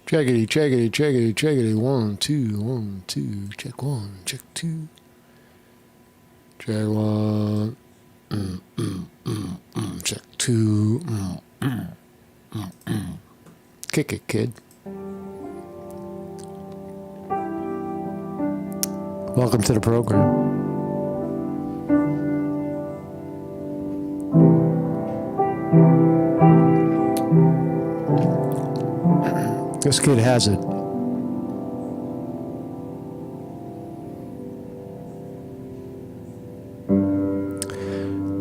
Checkity, checkity, checkity, checkity. 1, 2, 1, 2. Check 1, check 2. Check 1. Check 2. Kick it, kid. Welcome to the program. This kid has it.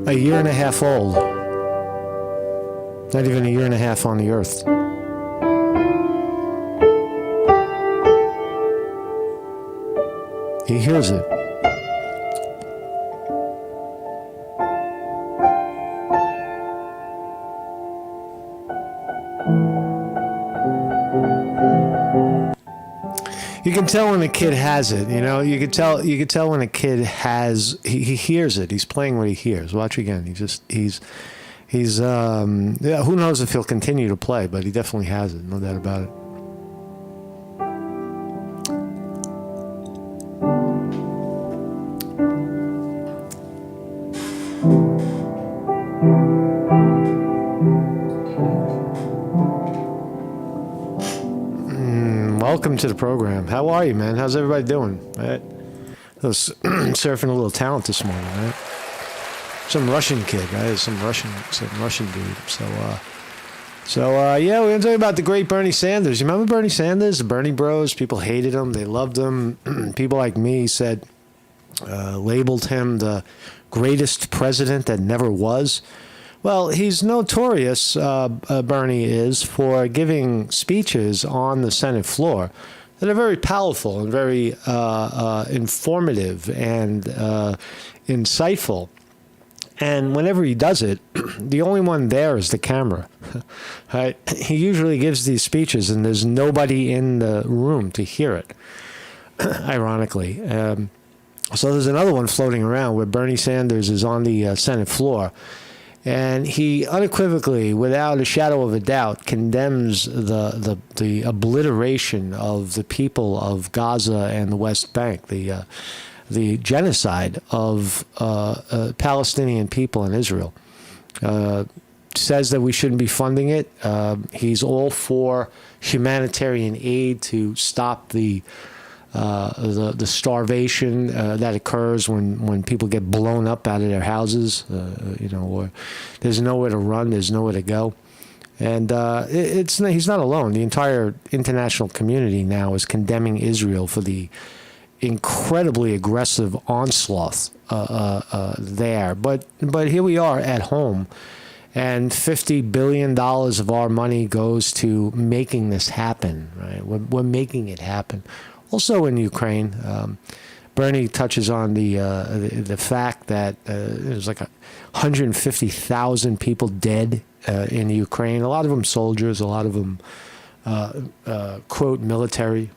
A year and a half old. Not even a year and a half on the earth. He hears it. You can tell when a kid has it, you know. You can tell when a kid has. He hears it. He's playing what he hears. Watch again. He's. Yeah. Who knows if he'll continue to play, but he definitely has it. No doubt about it. Welcome to the program. How are you, man? How's everybody doing? Right? I was surfing a little talent this morning, right? Some Russian kid, right? Some Russian dude. So yeah, we're gonna talk about the great Bernie Sanders. You remember Bernie Sanders? The Bernie Bros. People hated him. They loved him. People like me said, labeled him the greatest president that never was. Well, he's notorious, Bernie is, for giving speeches on the Senate floor that are very powerful and very informative and insightful. And whenever he does it, the only one there is the camera. Right? He usually gives these speeches and there's nobody in the room to hear it, ironically. So there's another one floating around where Bernie Sanders is on the Senate floor. And he unequivocally, without a shadow of a doubt, condemns the obliteration of the people of Gaza and the West Bank, the genocide of Palestinian people in Israel. Says that we shouldn't be funding it. He's all for humanitarian aid to stop the starvation that occurs when people get blown up out of their houses, or there's nowhere to run, there's nowhere to go. And he's not alone. The entire international community now is condemning Israel for the incredibly aggressive onslaught there. But here we are at home, and $50 billion of our money goes to making this happen. Right? We're making it happen. Also in Ukraine, Bernie touches on the fact that there's like 150,000 people dead in Ukraine. A lot of them soldiers, a lot of them, quote, military.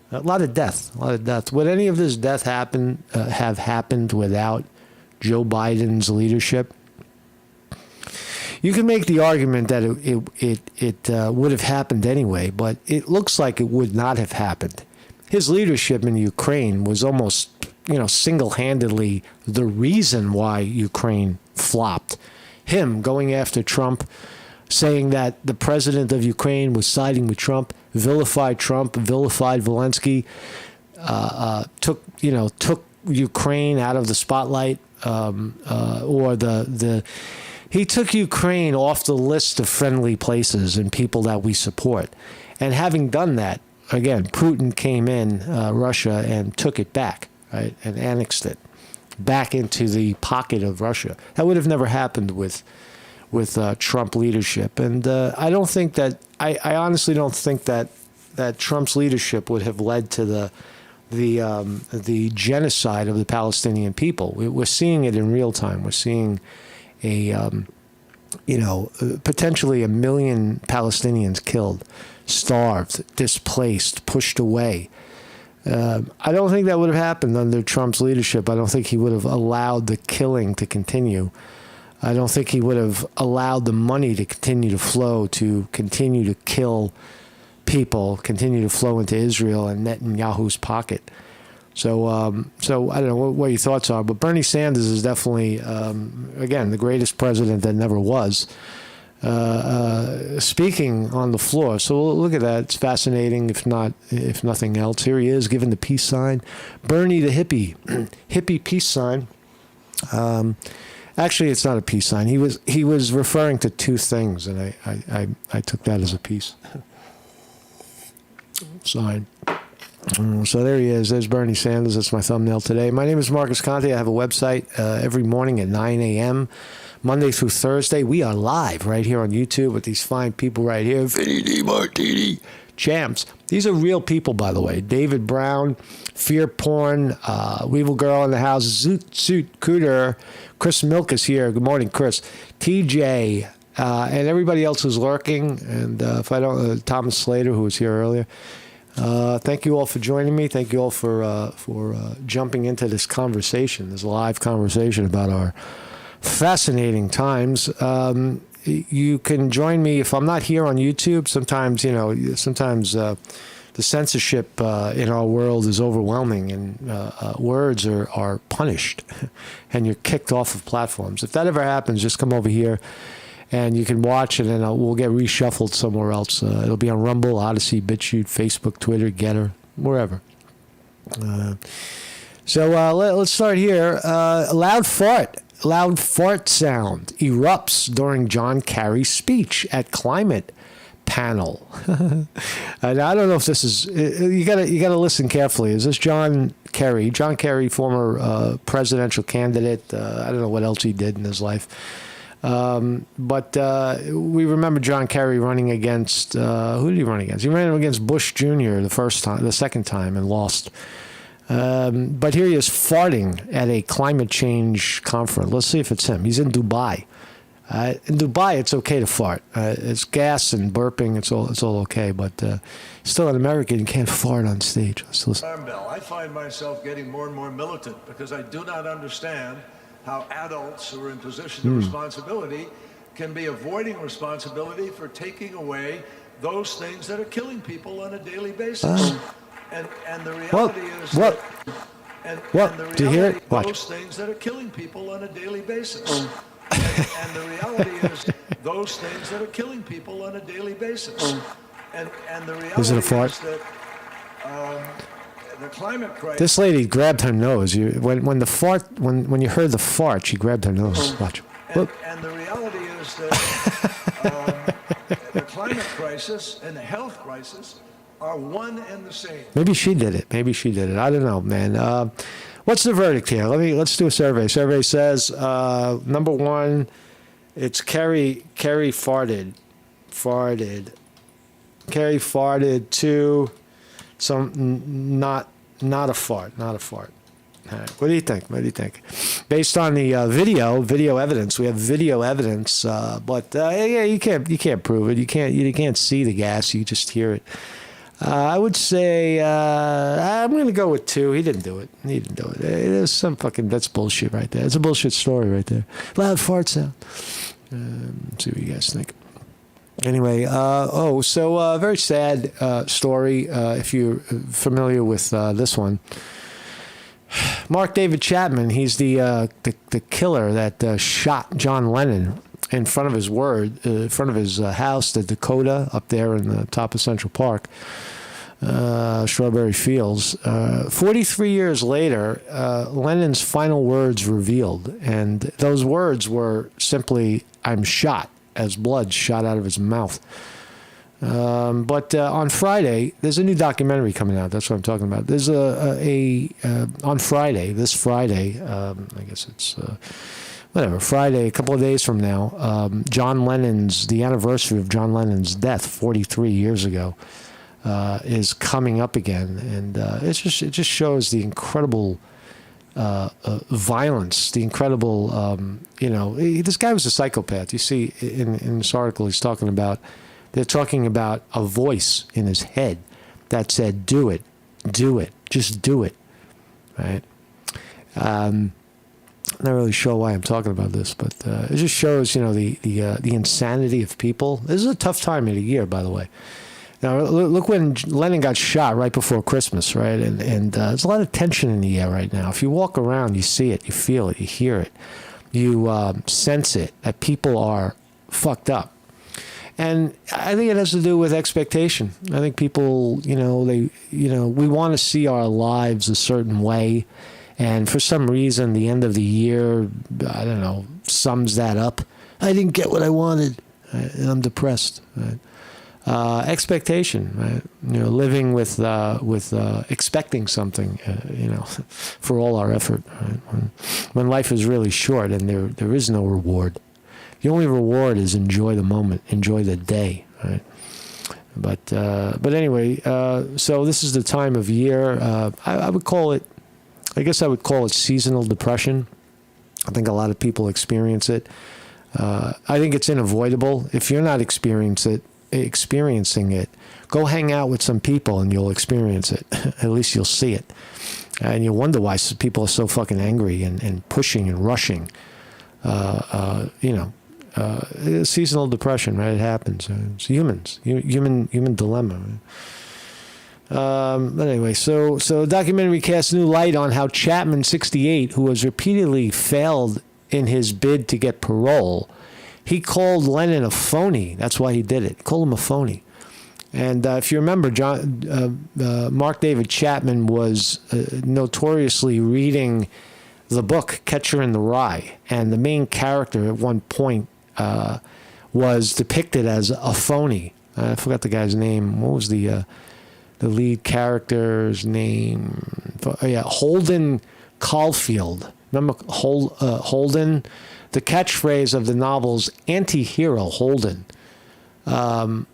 A lot of death. Would any of this death have happened without Joe Biden's leadership? You can make the argument that it would have happened anyway, but it looks like it would not have happened. His leadership in Ukraine was almost, single-handedly the reason why Ukraine flopped. Him going after Trump, saying that the president of Ukraine was siding with Trump, vilified Zelensky, took Ukraine out of the spotlight, he took Ukraine off the list of friendly places and people that we support. And having done that, again, Putin came in, Russia, and took it back, right, and annexed it back into the pocket of Russia. That would have never happened with Trump leadership. And I don't think that, I honestly don't think that Trump's leadership would have led to the genocide of the Palestinian people. We're seeing it in real time. We're seeing potentially 1 million Palestinians killed, starved, displaced, pushed away. I don't think that would have happened under Trump's leadership. I don't think he would have allowed the killing to continue I don't think he would have allowed the money to continue to flow, to continue to kill people, continue to flow into Israel and Netanyahu's pocket. So, so I don't know what your thoughts are, but Bernie Sanders is definitely, again, the greatest president that never was, speaking on the floor. So we'll look at that. It's fascinating, if nothing else. Here he is, giving the peace sign. Bernie the hippie, hippie peace sign. Actually, it's not a peace sign. He was referring to two things, and I took that as a peace sign. So there he is. There's Bernie Sanders. That's my thumbnail today. My name is Marcus Conte. I have a website every morning at 9 a.m., Monday through Thursday. We are live right here on YouTube with these fine people right here. Vinny D. Martini. Champs. These are real people, by the way. David Brown, Fear Porn, Weevil Girl in the house, Zoot Suit Cooter, Chris Milk is here. Good morning, Chris. TJ, and everybody else who's lurking. And if I don't, Thomas Slater, who was here earlier. Thank you all for joining me. Thank you all for jumping into this conversation, this live conversation about our fascinating times. You can join me if I'm not here on YouTube. Sometimes, the censorship in our world is overwhelming, and words are punished, and you're kicked off of platforms. If that ever happens, just come over here, and you can watch it, and we'll get reshuffled somewhere else. It'll be on Rumble, Odyssey, BitChute, Facebook, Twitter, Getter, wherever. So let's start here. Loud fart sound erupts during John Kerry's speech at climate panel. And I don't know if this is, you gotta listen carefully. Is this John Kerry? John Kerry, former presidential candidate. I don't know what else he did in his life. But we remember John Kerry running against, who did he run against? He ran against Bush Jr. the second time, and lost. But here he is farting at a climate change conference. Let's see if it's him. He's in Dubai. In Dubai, it's okay to fart. It's gas and burping. It's all okay. But still, in America, you can't fart on stage. Let's listen. I find myself getting more and more militant because I do not understand how adults who are in positions of responsibility can be avoiding responsibility for taking away those things that are killing people on a daily basis. And the reality is that, do you hear it? Watch. Those things that are killing people on a daily basis. And the reality is those things that are killing people on a daily basis. And the reality is it a fart? Is that the climate crisis. This lady grabbed her nose. When you heard the fart, she grabbed her nose. Watch. And the reality is that the climate crisis and the health crisis are one and the same. Maybe she did it. I don't know, man. What's the verdict here? Let's do a survey. Survey says number one, it's Kerry farted. Kerry farted. Two, not a fart. All right. What do you think? Based on the video evidence, we have video evidence, but yeah, you can't prove it. You can't see the gas. You just hear it. I would say I'm going to go with two. He didn't do it. There's some that's bullshit right there. It's a bullshit story right there. Loud fart sound. Let's see what you guys think. Anyway, so very sad story. If you're familiar with this one, Mark David Chapman. He's the killer that shot John Lennon in front of his house, the Dakota, up there in the top of Central Park, Strawberry Fields. 43 years later, Lennon's final words revealed, and those words were simply, "I'm shot," as blood shot out of his mouth. But on Friday, there's a new documentary coming out. That's what I'm talking about. There's on Friday, this Friday, I guess it's... Friday, a couple of days from now, the anniversary of John Lennon's death 43 years ago, is coming up again. And it just shows the incredible violence, the incredible, this guy was a psychopath. You see in this article, they're talking about a voice in his head that said, do it, just do it, right? not really sure why I'm talking about this, but it just shows, the insanity of people. This is a tough time of the year, by the way. Now, look when Lennon got shot right before Christmas, right? And there's a lot of tension in the air right now. If you walk around, you see it, you feel it, you hear it, you sense it, that people are fucked up. And I think it has to do with expectation. I think people, we want to see our lives a certain way. And for some reason, the end of the year, I don't know, sums that up. I didn't get what I wanted, and I'm depressed. Right? Expectation, right? Living with expecting something, for all our effort. Right? When life is really short and there is no reward. The only reward is enjoy the moment, enjoy the day. Right? But anyway, so this is the time of year. I would call it. I guess I would call it seasonal depression. I think a lot of people experience it. I think it's unavoidable. If you're not experiencing it, go hang out with some people and you'll experience it. At least you'll see it. And you'll wonder why people are so fucking angry and pushing and rushing. Seasonal depression, right? It happens. It's human dilemma. Right? But anyway, so the documentary casts new light on how Chapman, 68, who has repeatedly failed in his bid to get parole, he called Lennon a phony. That's why he did it. He called him a phony. And if you remember, Mark David Chapman was notoriously reading the book Catcher in the Rye, and the main character at one point was depicted as a phony. I forgot the guy's name. What was the lead character's name? Holden Caulfield. Remember Holden? The catchphrase of the novel's anti-hero, Holden. Lennon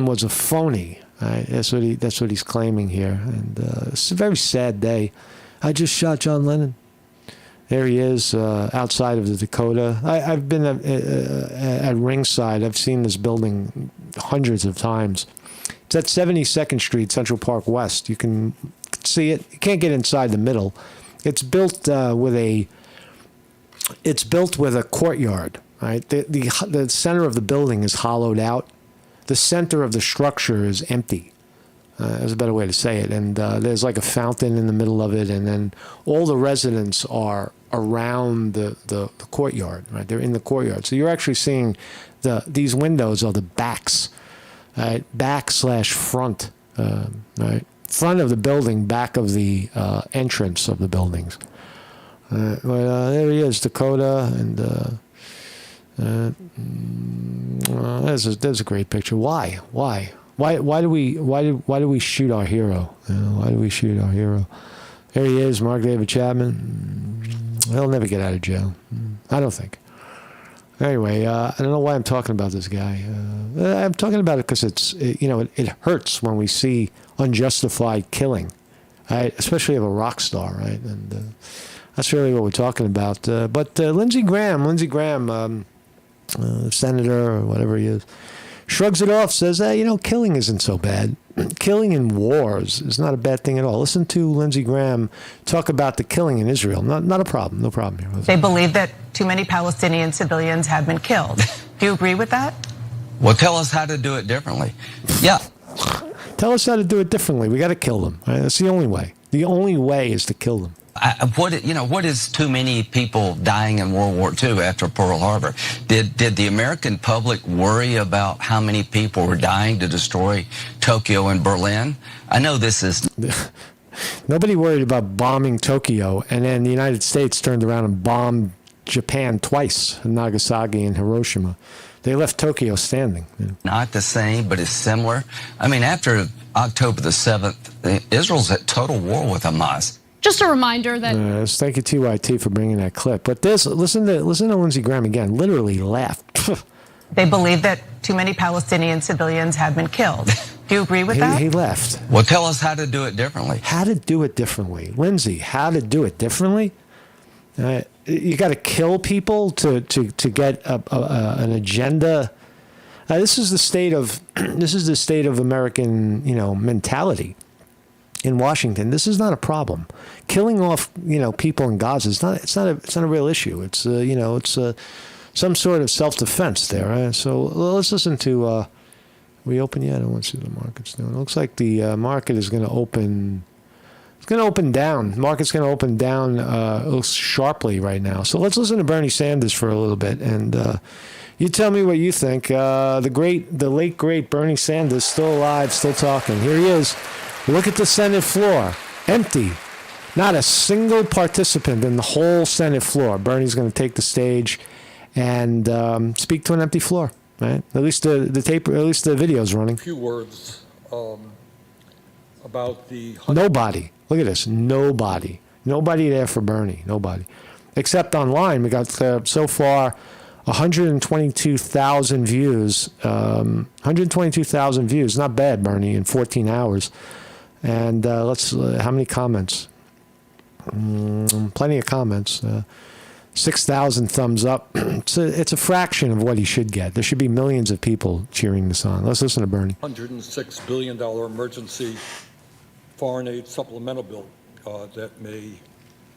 was a phony. Right? That's what he's claiming here. And it's a very sad day. I just shot John Lennon. There he is outside of the Dakota. I've been at Ringside. I've seen this building hundreds of times. It's at 72nd Street, Central Park West. You can see it. You can't get inside the middle. It's built with a courtyard. Right. The center of the building is hollowed out. The center of the structure is empty. That's a better way to say it. And there's like a fountain in the middle of it, and then all the residents are around the courtyard. Right, they're in the courtyard. So you're actually seeing these windows are the backs, right? Back/front, right? Front of the building, back of the entrance of the buildings. There he is, Dakota, and there's a great picture. Why do we shoot our hero? Why do we shoot our hero? There he is, Mark David Chapman. He'll never get out of jail. I don't think. Anyway, I don't know why I'm talking about this guy. I'm talking about it because it hurts when we see unjustified killing, right? Especially of a rock star, right? And that's really what we're talking about. But Lindsey Graham, senator or whatever he is, shrugs it off, says, killing isn't so bad. Killing in wars is not a bad thing at all. Listen to Lindsey Graham talk about the killing in Israel. Not a problem. No problem here. They believe that too many Palestinian civilians have been killed. Do you agree with that? Well, tell us how to do it differently. Yeah. Tell us how to do it differently. We got to kill them. Right? That's the only way. The only way is to kill them. What is too many people dying in World War II after Pearl Harbor? Did the American public worry about how many people were dying to destroy Tokyo and Berlin? I know this is... Nobody worried about bombing Tokyo, and then the United States turned around and bombed Japan twice, Nagasaki and Hiroshima. They left Tokyo standing. Not the same, but it's similar. I mean, after October the 7th, Israel's at total war with Hamas. Just a reminder that... thank you, TYT, for bringing that clip. But listen to Lindsey Graham again. Literally laughed. They believe that too many Palestinian civilians have been killed. Do you agree with that? He left. Well, tell us how to do it differently. How to do it differently. Lindsey, how to do it differently? You got to kill people to get an agenda. This is the state of American mentality. in Washington, this is not a problem. Killing off, people in Gaza is not. It's not a real issue. It's some sort of self-defense there. Right? So let's listen to. We open yet? I don't want to see what the market's doing. It looks like the market is going to open. It's going to open down. Market's going to open down sharply right now. So let's listen to Bernie Sanders for a little bit, and you tell me what you think. The late great Bernie Sanders, still alive, still talking. Here he is. Look at the Senate floor, empty. Not a single participant in the whole Senate floor. Bernie's going to take the stage and speak to an empty floor. Right? At least the tape, at least the video's running. A few words about the... Nobody. Look at this. Nobody. Nobody there for Bernie. Nobody. Except online, we got so far 122,000 views. 122,000 views. Not bad, Bernie, in 14 hours. And how many comments? Plenty of comments. 6,000 thumbs up. It's a fraction of what he should get. There should be millions of people cheering this on. Let's listen to Bernie. $106 billion emergency foreign aid supplemental bill that may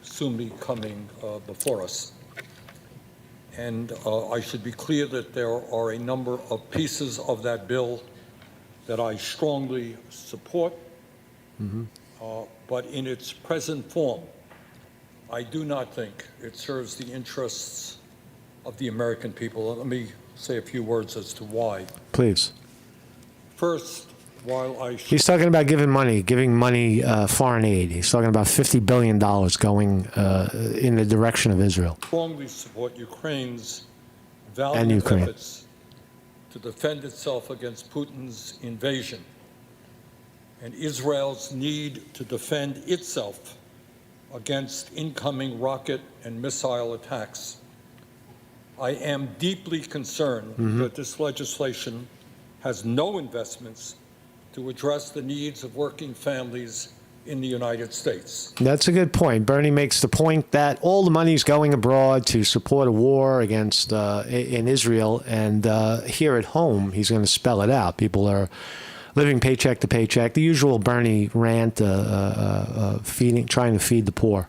soon be coming before us. And I should be clear that there are a number of pieces of that bill that I strongly support. But in its present form, I do not think it serves the interests of the American people. Let me say a few words as to why. Please. First, while He's talking about giving money, foreign aid. He's talking about $50 billion going in the direction of Israel. Strongly support Ukraine's valiant efforts to defend itself against Putin's invasion and Israel's need to defend itself against incoming rocket and missile attacks. I am deeply concerned that this legislation has no investments to address the needs of working families in the United States. That's a good point. Bernie makes the point that all the money is going abroad to support a war against in Israel, and here at home, he's going to spell it out. People are living paycheck to paycheck. The usual Bernie rant, trying to feed the poor.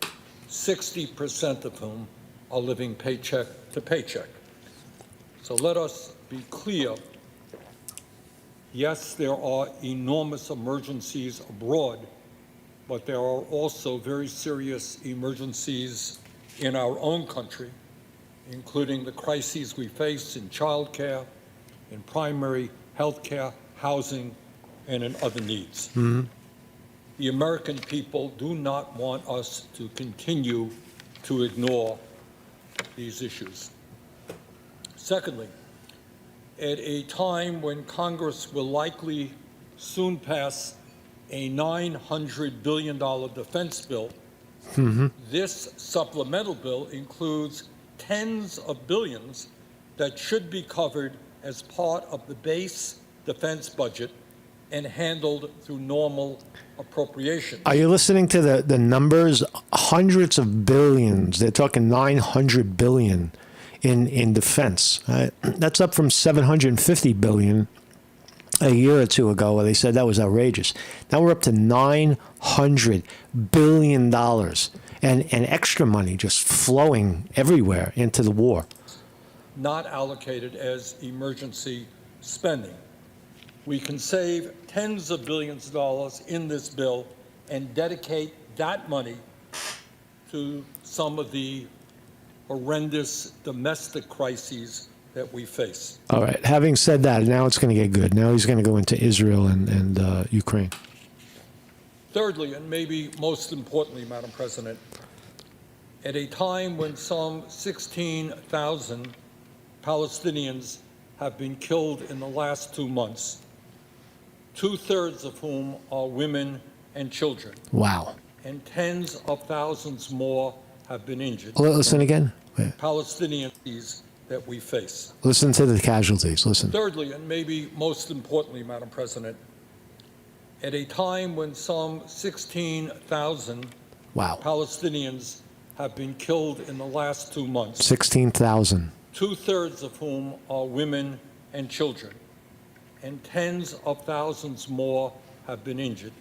60% of whom are living paycheck to paycheck. So let us be clear. Yes, there are enormous emergencies abroad, but there are also very serious emergencies in our own country, including the crises we face in childcare, in primary health care, housing, and in other needs. The American people do not want us to continue to ignore these issues. Secondly, at a time when Congress will likely soon pass a $900 billion defense bill, this supplemental bill includes tens of billions that should be covered as part of the base defense budget and handled through normal appropriations. Are you listening to the numbers? Hundreds of billions. They're talking 900 billion in defense. That's up from 750 billion a year or two ago, where they said that was outrageous. Now we're up to $900 billion and extra money just flowing everywhere into the war. Not allocated as emergency spending. We can save tens of billions of dollars in this bill and dedicate that money to some of the horrendous domestic crises that we face. All right. Having said that, now it's going to get good. Now he's going to go into Israel and Ukraine. Thirdly, and maybe most importantly, Madam President, at a time when some 16,000 Palestinians have been killed in the last 2 months, 2/3 of whom are women and children. Wow. And tens of thousands more have been injured. Listen again. Palestinians that we face. Listen to the casualties. Listen. Thirdly, and maybe most importantly, Madam President, at a time when some 16,000 Palestinians have been killed in the last 2 months. 16,000. 2/3 of whom are women and children, and tens of thousands more have been injured.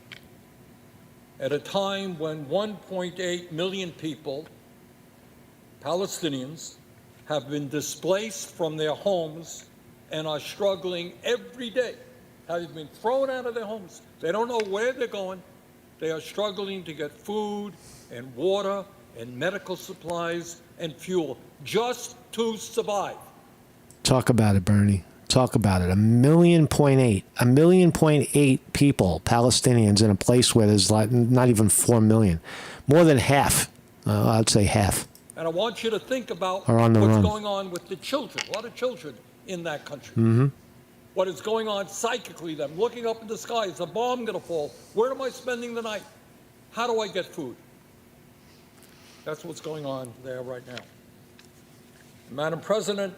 at a time when 1.8 million people, Palestinians, have been displaced from their homes and are struggling every day, have been thrown out of their homes. They don't know where they're going. They are struggling to get food and water and medical supplies and fuel just to survive. Talk about it, Bernie. Talk about it. 1.8 million people, Palestinians, in a place where there's like not even 4 million. More than half. I'd say half. And I want you to think about Are on the what's run. going on with the children, a lot of children in that country. What is going on psychically, them looking up in the sky, is a bomb going to fall? Where am I spending the night? How do I get food? That's what's going on there right now. Madam President,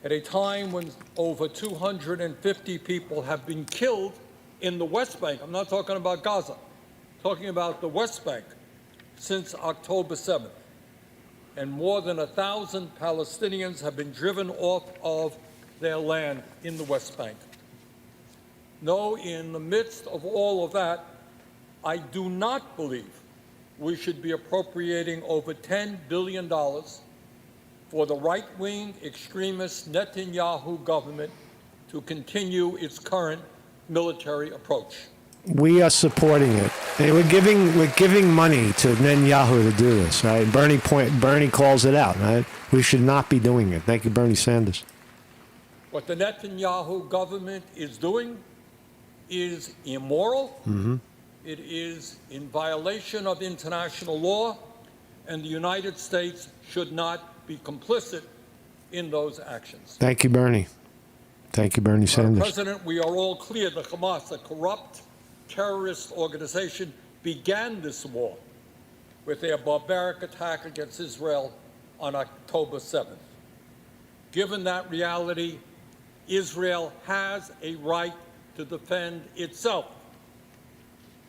at a time when over 250 people have been killed in the West Bank, I'm not talking about Gaza, I'm talking about the West Bank, since October 7th, and more than 1,000 Palestinians have been driven off of their land in the West Bank. No, in the midst of all of that, I do not believe we should be appropriating over $10 billion for the right-wing extremist Netanyahu government to continue its current military approach. We are supporting it. And we're giving money to Netanyahu to do this, right? Bernie calls it out, right? We should not be doing it. Thank you, Bernie Sanders. What the Netanyahu government is doing is immoral. It is in violation of international law, and the United States should not be complicit in those actions. Thank you, Bernie. Thank you, Bernie Madam Sanders. President, we are all clear that Hamas, a corrupt terrorist organization, began this war with their barbaric attack against Israel on October 7th. Given that reality, Israel has a right to defend itself,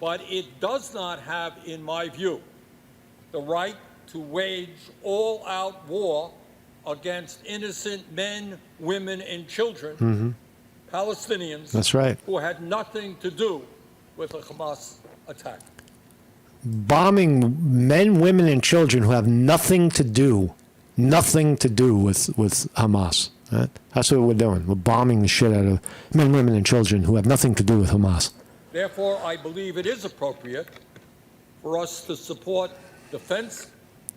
but it does not have, in my view, the right to wage all-out war against innocent men, women, and children, Palestinians, That's right. who had nothing to do with the Hamas attack. Bombing men, women, and children who have nothing to do with Hamas. Right? That's what we're doing. We're bombing the shit out of men, women, and children who have nothing to do with Hamas. Therefore, I believe it is appropriate for us to support defense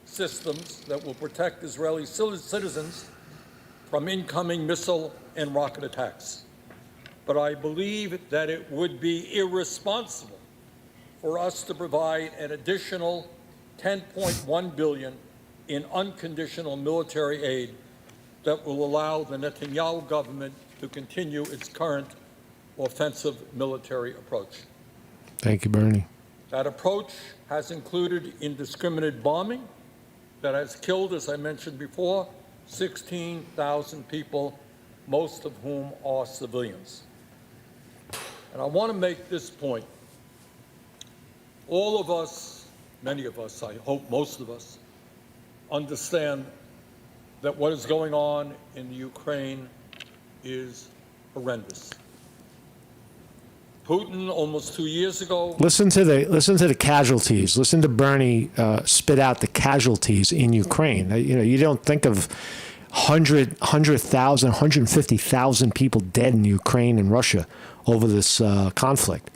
systems that will protect Israeli citizens from incoming missile and rocket attacks. But I believe that it would be irresponsible for us to provide an additional $10.1 billion in unconditional military aid that will allow the Netanyahu government to continue its current offensive military approach. Thank you, Bernie. That approach has included indiscriminate bombing that has killed, as I mentioned before, 16,000 people, most of whom are civilians. And I want to make this point. All of us, many of us, I hope most of us, understand that what is going on in the Ukraine is horrendous. Putin, almost 2 years ago, Listen to the casualties. Listen to Bernie spit out the casualties in Ukraine. You don't think of 100,000, 150,000 people dead in Ukraine and Russia over this conflict.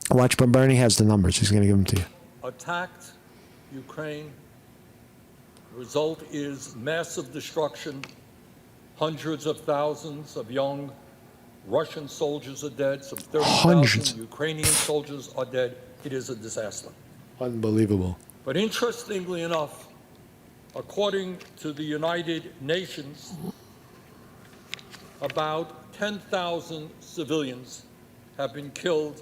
Watch, but Bernie has the numbers. He's going to give them to you. attacked Ukraine. The result is massive destruction. Hundreds of thousands of young Russian soldiers are dead. Some 30,000 Ukrainian soldiers are dead. It is a disaster. Unbelievable. But interestingly enough, according to the United Nations, about 10,000 civilians have been killed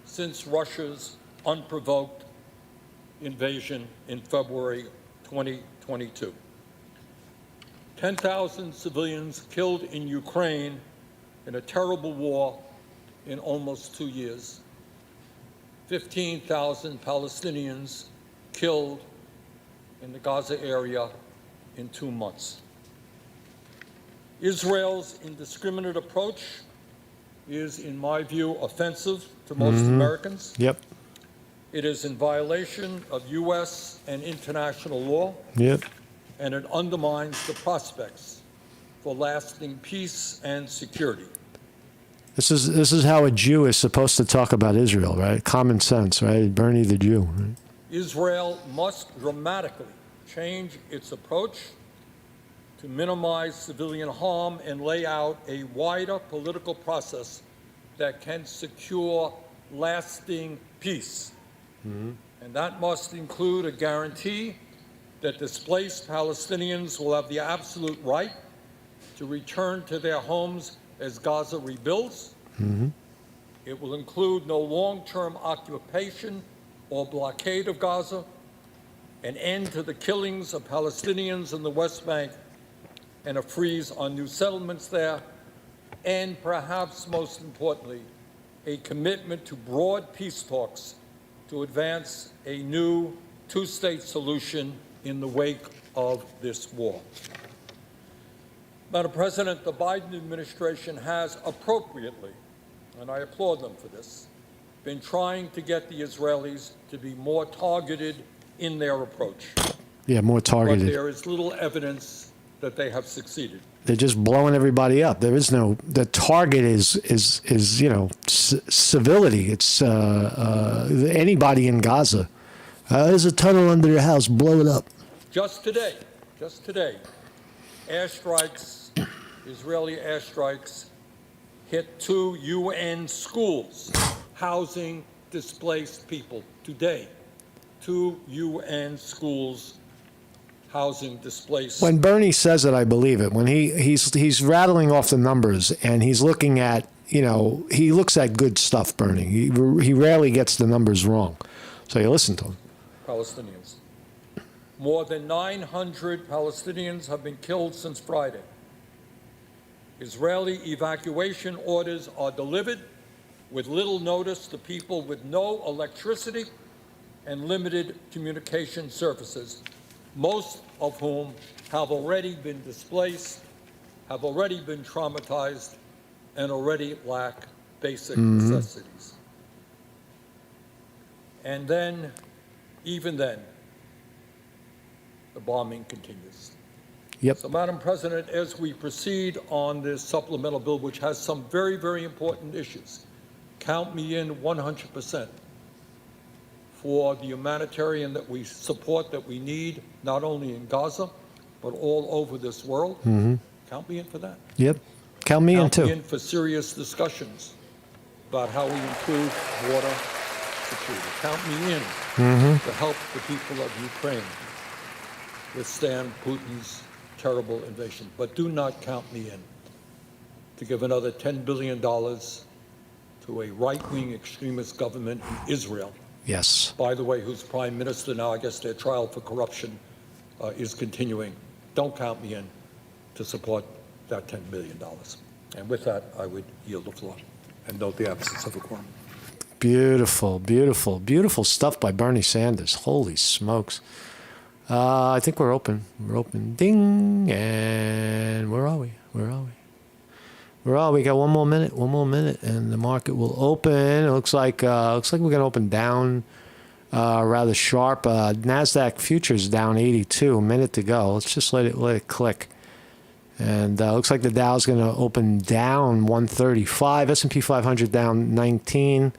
since Russia's unprovoked invasion in February 2022. 10,000 civilians killed in Ukraine in a terrible war in almost 2 years. 15,000 Palestinians killed in the Gaza area in 2 months. Israel's indiscriminate approach is, in my view, offensive to most Americans. Yep. It is in violation of U.S. and international law, Yep. and it undermines the prospects for lasting peace and security. This is how a Jew is supposed to talk about Israel, right? Common sense, right? Bernie the Jew. Right? Israel must dramatically change its approach to minimize civilian harm and lay out a wider political process that can secure lasting peace. And that must include a guarantee that displaced Palestinians will have the absolute right to return to their homes as Gaza rebuilds. It will include no long-term occupation or blockade of Gaza, an end to the killings of Palestinians in the West Bank, and a freeze on new settlements there, and perhaps most importantly, a commitment to broad peace talks to advance a new two-state solution in the wake of this war. Madam President, the Biden administration has appropriately, and I applaud them for this, been trying to get the Israelis to be more targeted in their approach. Yeah, more But targeted. there is little evidence that they have succeeded. They're just blowing everybody up. There is no. The target is civility. It's anybody in Gaza. There's a tunnel under your house. Blow it up. Just today, airstrikes, Israeli airstrikes, hit 2 UN schools housing displaced people. Today, 2 UN schools housing displaced. When Bernie says it, I believe it. When he's rattling off the numbers and he's looking at, he looks at good stuff, Bernie. He rarely gets the numbers wrong. So you listen to him. Palestinians. More than 900 Palestinians have been killed since Friday. Israeli evacuation orders are delivered with little notice to people with no electricity and limited communication services, most of whom have already been displaced, have already been traumatized, and already lack basic necessities. And then, even then, the bombing continues. Yep. So, Madam President, as we proceed on this supplemental bill, which has some very, very important issues, count me in 100% for the humanitarian that we support, that we need, not only in Gaza, but all over this world. Count me in for that. Yep. Count me in Count me too. in for serious discussions about how we improve water security. Count me in to help the people of Ukraine withstand Putin's terrible invasion. But do not count me in to give another $10 billion to a right-wing extremist government in Israel, Yes. by the way, whose prime minister now, I guess their trial for corruption is continuing. Don't count me in to support that $10 billion. And with that, I would yield the floor and note the absence of a quorum. Beautiful, beautiful, beautiful stuff by Bernie Sanders. Holy smokes. I think we're open. We're open. Ding. And where are we? We got one more minute, and the market will open. It looks like we're going to open down rather sharp. NASDAQ futures down 82, a minute to go. Let's just let it click. And looks like the Dow's going to open down 135. S&P 500 down 19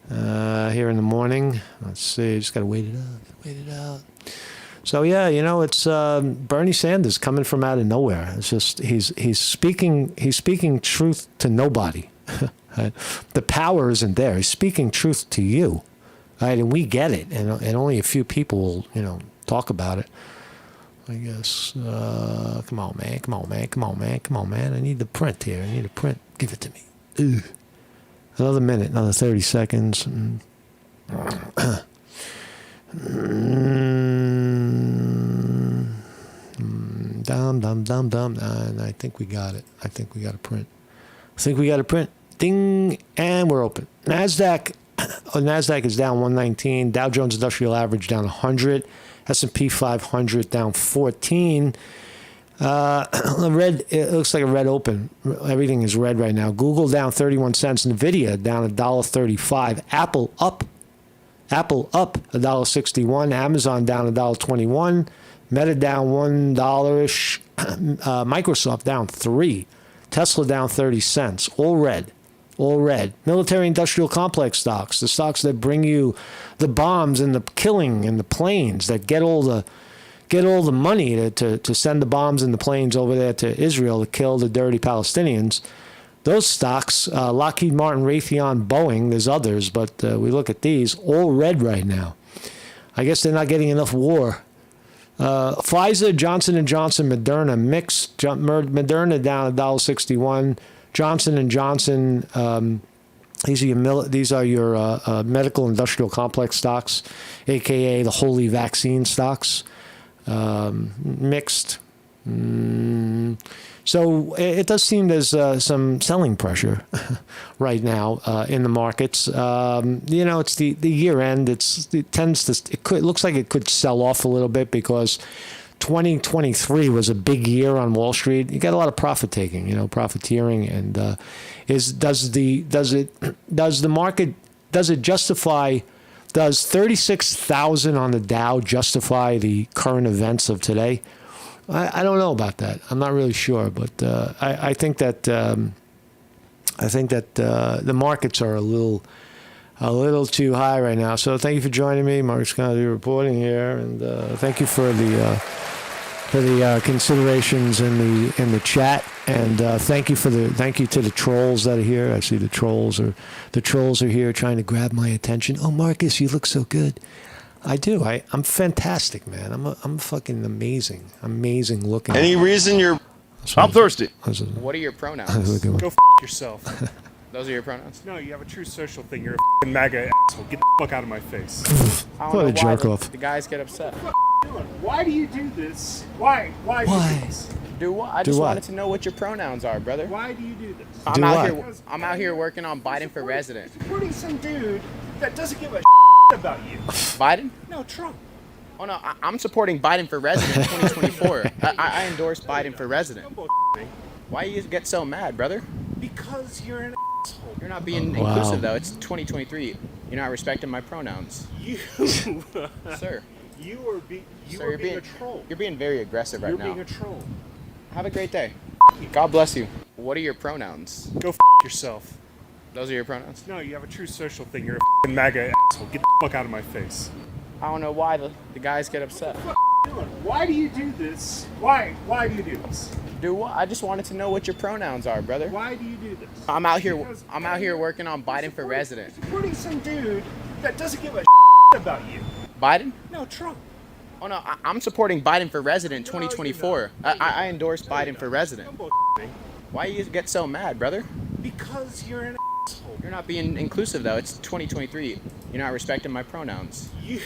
here in the morning. Let's see. Just got to wait it out. So yeah, it's Bernie Sanders coming from out of nowhere. It's just he's speaking truth to nobody. The power isn't there. He's speaking truth to you, right? And we get it, and only a few people will talk about it. I guess. Come on, man. I need the print here. Give it to me. Ugh. Another minute, another 30 seconds. Dum. And I think we got it. I think we got a print. Ding. And we're open. NASDAQ is down 119. Dow Jones Industrial Average down 100. S&P 500 down 14. Red. It looks like a red open. Everything is red right now. Google down 31 cents. Nvidia down $1.35. Apple up Apple up $1.61. Amazon down $1.21. Meta down $1-ish. Microsoft down 3. Tesla down 30 cents. All red. All red. Military industrial complex stocks, the stocks that bring you the bombs and the killing and the planes that get all the money to send the bombs and the planes over there to Israel to kill the dirty Palestinians. Those stocks, Lockheed Martin, Raytheon, Boeing, there's others, but we look at these, all red right now. I guess they're not getting enough war. Pfizer, Johnson & Johnson, Moderna mixed. Moderna down $1.61. Johnson & Johnson, these are your medical industrial complex stocks, a.k.a. the holy vaccine stocks, mixed. So it does seem there's some selling pressure right now in the markets. It's the year end. It looks like it could sell off a little bit because 2023 was a big year on Wall Street. You got a lot of profit taking, profiteering, and does does 36,000 on the Dow justify the current events of today? I don't know about that. I'm not really sure, but I think that the markets are a little too high right now. So thank you for joining me, Mark Scott reporting here, and thank you for the considerations in the chat, and thank you to the trolls that are here. I see the trolls are here trying to grab my attention. Oh, Marcus, you look so good. I do. I'm fantastic, man. I'm fucking amazing looking. Any reason you're... I'm thirsty. What are your pronouns? Go yourself. Those are your pronouns? No, you have a true social thing. You're a MAGA asshole. Get the fuck out of my face. I don't know why the guys get upset. Why do you do this? Why? Do you do this? Do what? I just wanted to know what your pronouns are, brother. Why do you do this? I'm out here working on Biden for president. Supporting some dude that doesn't give a about you. Biden? No, Trump. Oh no, I'm supporting Biden for president 2024. I endorse Biden for president. Why you get so mad, brother? Because you're an asshole. You're not being inclusive though. It's 2023. You're not respecting my pronouns. You, sir. You are being a troll. You're being very aggressive right now. You're being a troll. Have a great day. God bless you. What are your pronouns? Go yourself. Those are your pronouns? No, you have a true social thing. You're a MAGA asshole. Get the fuck out of my face. I don't know why the guys get upset. Why do you do this? Why do you do this? Do what? I just wanted to know what your pronouns are, brother. Why do you do this? I'm out here working on Biden for president. Supporting some dude that doesn't give a about you. Biden? No, Trump. Oh no, I'm supporting Biden for president 2024. I endorse Biden for president. Why you get so mad, brother? Because you're an asshole. You're not being inclusive though. It's 2023. You're not respecting my pronouns. You,